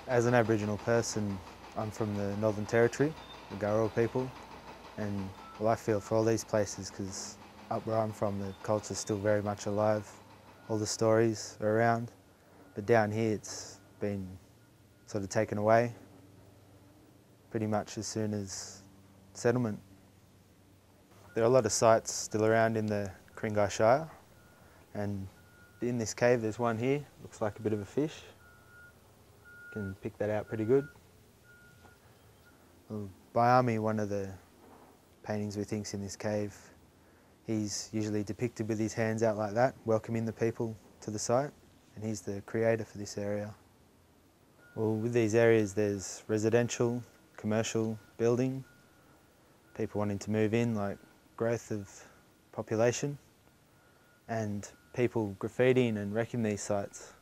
As an Aboriginal person, I'm from the Northern Territory, the Gurrwa people, and well, I feel for all these places because up where I'm from the culture's still very much alive, all the stories are around, but down here it's been sort of taken away pretty much as soon as settlement. There are a lot of sites still around in the Ku-ring-gai Shire, and in this cave there's one here, looks like a bit of a fish. Can pick that out pretty good. Well, Bayami, one of the paintings we think's in this cave, he's usually depicted with his hands out like that, welcoming the people to the site, and he's the creator for this area. Well, with these areas there's residential, commercial building, people wanting to move in, like growth of population, and people graffitiing and wrecking these sites.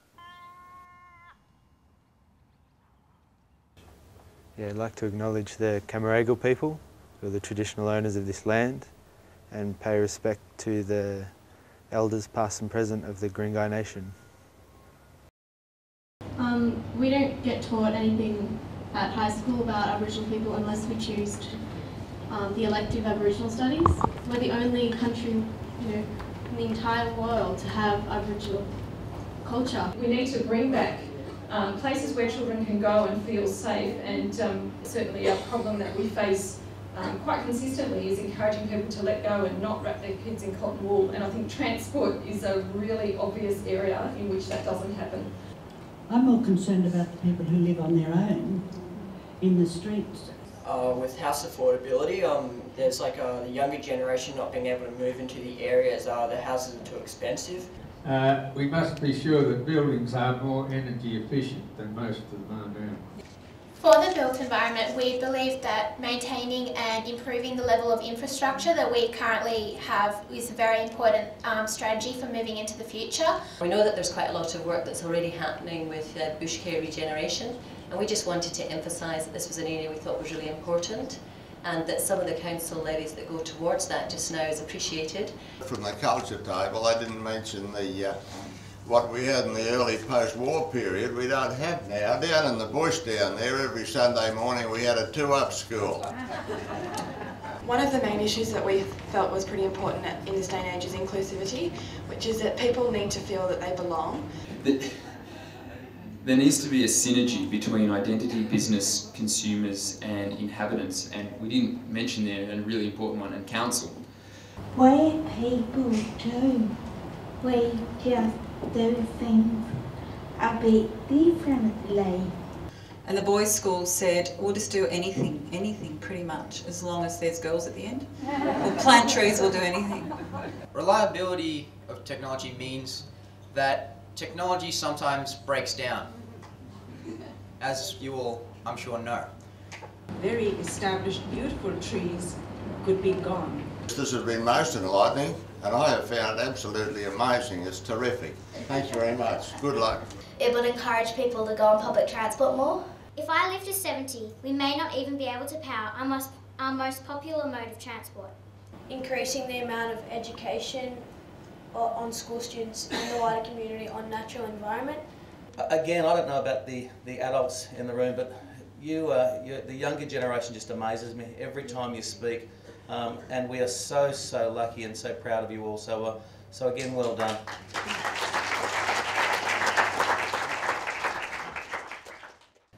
Yeah, I'd like to acknowledge the Camaragal people, who are the traditional owners of this land, and pay respect to the elders past and present of the Ku-ring-gai Nation. We don't get taught anything at high school about Aboriginal people unless we choose the elective Aboriginal studies. We're the only country, in the entire world to have Aboriginal culture. We need to bring back places where children can go and feel safe, and certainly a problem that we face quite consistently is encouraging people to let go and not wrap their kids in cotton wool, and I think transport is a really obvious area in which that doesn't happen. I'm more concerned about the people who live on their own in the streets. With house affordability, there's like the younger generation not being able to move into the areas, the houses are too expensive. We must be sure that buildings are more energy efficient than most of them are now. For the built environment, we believe that maintaining and improving the level of infrastructure that we currently have is a very important strategy for moving into the future. We know that there's quite a lot of work that's already happening with bush care regeneration, and we just wanted to emphasise that this was an area we thought was really important, and that some of the council levies that go towards that just now is appreciated. From the culture table, I didn't mention the what we had in the early post-war period we don't have now. Down in the bush down there, every Sunday morning we had a 2-up school. One of the main issues that we felt was pretty important in this day and age is inclusivity, which is that people need to feel that they belong. There needs to be a synergy between identity, business, consumers and inhabitants, and we didn't mention there a really important one, and council. We're people too. We just do things a bit differently. And the boys' school said, we'll just do anything pretty much, as long as there's girls at the end. We'll plant trees, we'll do anything. Reliability of technology means that technology sometimes breaks down, as you all, I'm sure, know. Very established, beautiful trees could be gone. This has been most enlightening, and I have found it absolutely amazing. It's terrific. Thank you very much. Good luck. It would encourage people to go on public transport more. If I live to 70, we may not even be able to power our most popular mode of transport. Increasing the amount of education on school students and the wider community on natural environment. Again, I don't know about the adults in the room, but the younger generation just amazes me every time you speak. And we are so lucky and so proud of you all. So again, well done.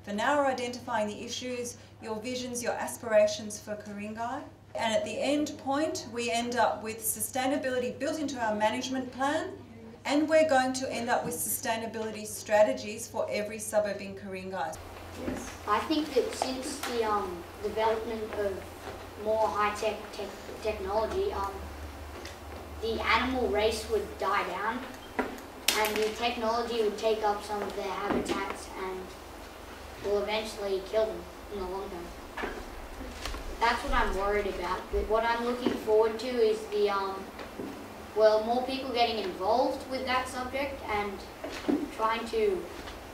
For now, we're identifying the issues, your visions, your aspirations for Ku-ring-gai. And at the end point, we end up with sustainability built into our management plan, and we're going to end up with sustainability strategies for every suburb in Ku-ring-gai. Yes. I think that since the development of more high-tech technology, the animal race would die down, and the technology would take up some of their habitats and will eventually kill them in the long term. That's what I'm worried about. But what I'm looking forward to is the more people getting involved with that subject and trying to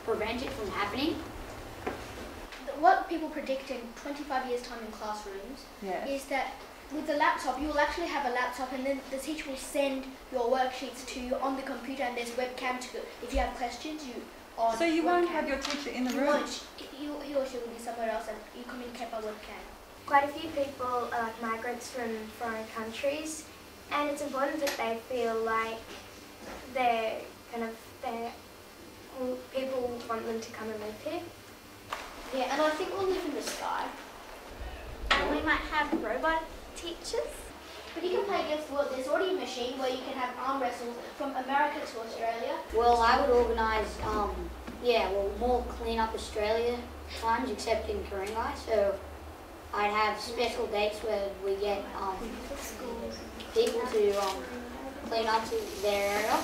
prevent it from happening. What people predict in 25 years' time in classrooms is that with the laptop, you will actually have a laptop, and then the teacher will send your worksheets to you on the computer, and there's a webcam to, if you have questions, you on. So you won't have your teacher in the room? He or she will be somewhere else and you communicate by webcam. Quite a few people are like migrants from foreign countries, and it's important that they feel like people want them to come and live here. Yeah, and I think we'll live in the sky. And we might have robot teachers. But you can play against the world. There's already a machine where you can have arm wrestles from America to Australia. Well, I would organise, more Clean Up Australia times, except in Ku-ring-gai. So I'd have special dates where we get people to clean up their area.